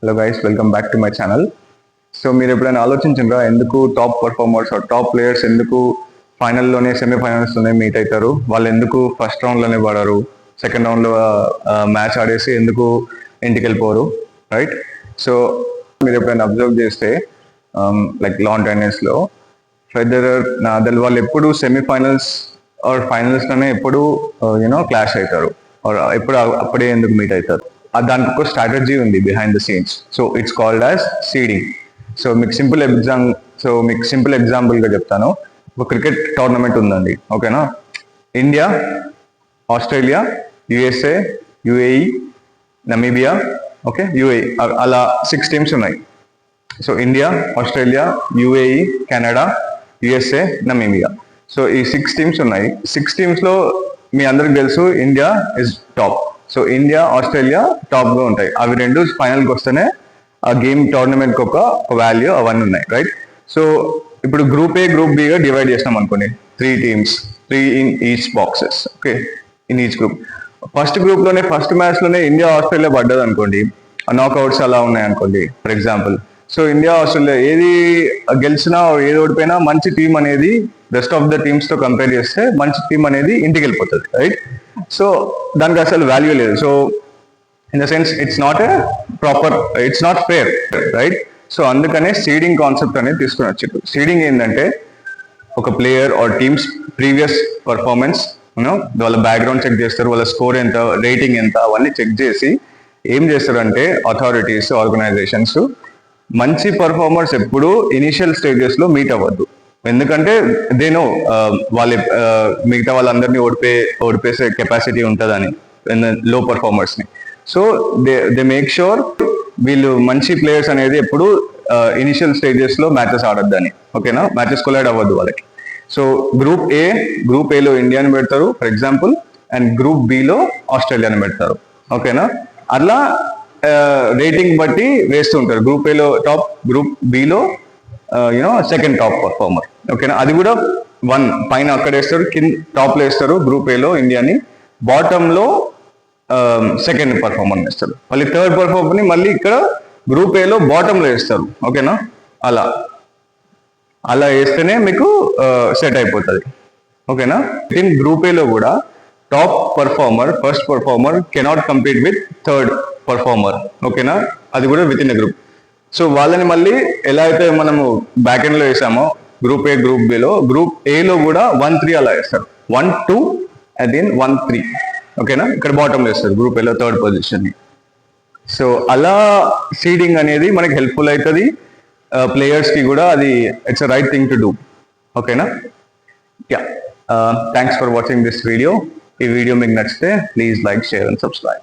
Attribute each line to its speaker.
Speaker 1: Hello guys, welcome back to my channel. So మీరు ఎప్పుడైనా ఆలోచించారా ఎందుకు టాప్ పర్ఫార్మర్స్ టాప్ ప్లేయర్స్ ఎందుకు ఫైనల్లోనే సెమీఫైనల్స్లోనే మీట్ అవుతారు? వాళ్ళు ఎందుకు ఫస్ట్ రౌండ్లోనే పడరు, సెకండ్ రౌండ్లో మ్యాచ్ ఆడేసి ఎందుకు ఇంటికి వెళ్ళిపోరు, రైట్? సో మీరు ఎప్పుడైనా అబ్జర్వ్ చేస్తే లైక్ లాన్ టెన్నిస్లో ఫెడరర్, నాదల్ వాళ్ళు ఎప్పుడు సెమీఫైనల్స్ ఆర్ ఫైనల్స్లోనే ఎప్పుడు క్లాష్ అవుతారు, ఎప్పుడు అప్పుడే ఎందుకు మీట్ అవుతారు? దానికి ఒక స్ట్రాటజీ ఉంది behind the scenes. So it's called as seeding. So మీకు సింపుల్ ఎగ్జాంపుల్గా చెప్తాను. ఒక క్రికెట్ టోర్నమెంట్ ఉందండి, ఓకేనా? India, Australia, USA, UAE, Namibia, okay, UAE, అలా 6 టీమ్స్ ఉన్నాయి. So India, Australia, UAE, Canada, USA, Namibia. So ఈ 6 టీమ్స్ ఉన్నాయి. 6 టీమ్స్లో మీ అందరికి తెలుసు India is top. So India, Australia టాప్గా ఉంటాయి. అవి రెండు ఫైనల్కి వస్తేనే ఆ గేమ్ టోర్నమెంట్కి ఒక వాల్యూ అవన్నీ ఉన్నాయి, రైట్? సో ఇప్పుడు గ్రూప్ ఏ, గ్రూప్ బిగా డివైడ్ చేసినాం అనుకోండి. 3 teams, 3 in each boxes, okay, in each group. First గ్రూప్లోనే ఫస్ట్ మ్యాచ్లోనే ఇండియా, ఆస్ట్రేలియా పడ్డది అనుకోండి, నాకౌట్స్ అలా ఉన్నాయి అనుకోండి for example. So India, Australia ఏది గెలిచినా ఏది ఓడిపోయినా మంచి టీం అనేది రెస్ట్ ఆఫ్ ద టీమ్స్తో కంపేర్ చేస్తే మంచి టీం అనేది ఇంటికి వెళ్ళిపోతుంది, రైట్? సో దానికి అసలు వాల్యూ లేదు. So in the sense it's not fair, right? So అందుకనే సీడింగ్ కాన్సెప్ట్ అనేది తీసుకుని వచ్చారు. సీడింగ్ ఏంటంటే ఒక player or teams previous performance, వాళ్ళ బ్యాక్గ్రౌండ్ చెక్ చేస్తారు, వాళ్ళ స్కోర్ ఎంత, రేటింగ్ ఎంత, అవన్నీ చెక్ చేసి ఏం చేస్తారంటే అథారిటీస్, ఆర్గనైజేషన్స్ మంచి పర్ఫార్మర్స్ ఎప్పుడు ఇనిషియల్ స్టేజెస్లో మీట్ అవ్వద్దు. ఎందుకంటే దేనో వాళ్ళ మిగతా వాళ్ళందరినీ ఓడిపేసే కెపాసిటీ ఉంటుందని లో పర్ఫార్మర్స్ని. సో దే మేక్ షూర్ వీళ్ళు మంచి ప్లేయర్స్ అనేది ఎప్పుడు ఇనిషియల్ స్టేజెస్లో మ్యాచెస్ ఆడొద్దని, ఓకేనా? మ్యాచెస్ కొలైడ్ అవ్వద్దు వాళ్ళకి. సో గ్రూప్ ఏలో ఇండియాని పెడతారు ఫర్ ఎగ్జాంపుల్, అండ్ గ్రూప్ బిలో ఆస్ట్రేలియాని పెడతారు, ఓకేనా? అట్లా రేటింగ్ బట్టి వేస్తూ ఉంటారు. గ్రూప్ ఏలో టాప్, గ్రూప్ బిలో సెకండ్ టాప్ పర్ఫార్మర్, ఓకేనా? అది కూడా 1 పైన అక్కడ వేస్తారు, కింద టాప్లో వేస్తారు గ్రూప్ ఏలో ఇండియాని, బాటంలో సెకండ్ పర్ఫార్మర్ వేస్తారు. మళ్ళీ థర్డ్ పర్ఫార్మర్ని మళ్ళీ ఇక్కడ గ్రూప్ ఏలో బాటంలో వేస్తారు, ఓకేనా? అలా వేస్తేనే మీకు సెట్ అయిపోతుంది, ఓకేనా? ఇన్ గ్రూప్ ఏలో కూడా top performer, first performer cannot compete with third performer, ఓకేనా? అది కూడా with in the group. So వాళ్ళని మళ్ళీ ఎలా అయితే మనము బ్యాక్ ఎండ్ లో వేసామో గ్రూప్ ఏ, గ్రూప్ బిలో, గ్రూప్ ఏలో కూడా 1-3 అలా వేస్తారు. 1-2 అండ్ దెన్ 1-3, ఓకేనా? ఇక్కడ బాటమ్ వేస్తారు గ్రూప్ ఏలో థర్డ్ పొజిషన్ ని. సో అలా సీడింగ్ అనేది మనకి హెల్ప్ఫుల్ అవుతుంది ప్లేయర్స్ కి కూడా. అది it's a right thing to do, ఓకేనా? Yeah, thanks for watching this video. ఈ వీడియో మీకు నచ్చితే please like, share and subscribe.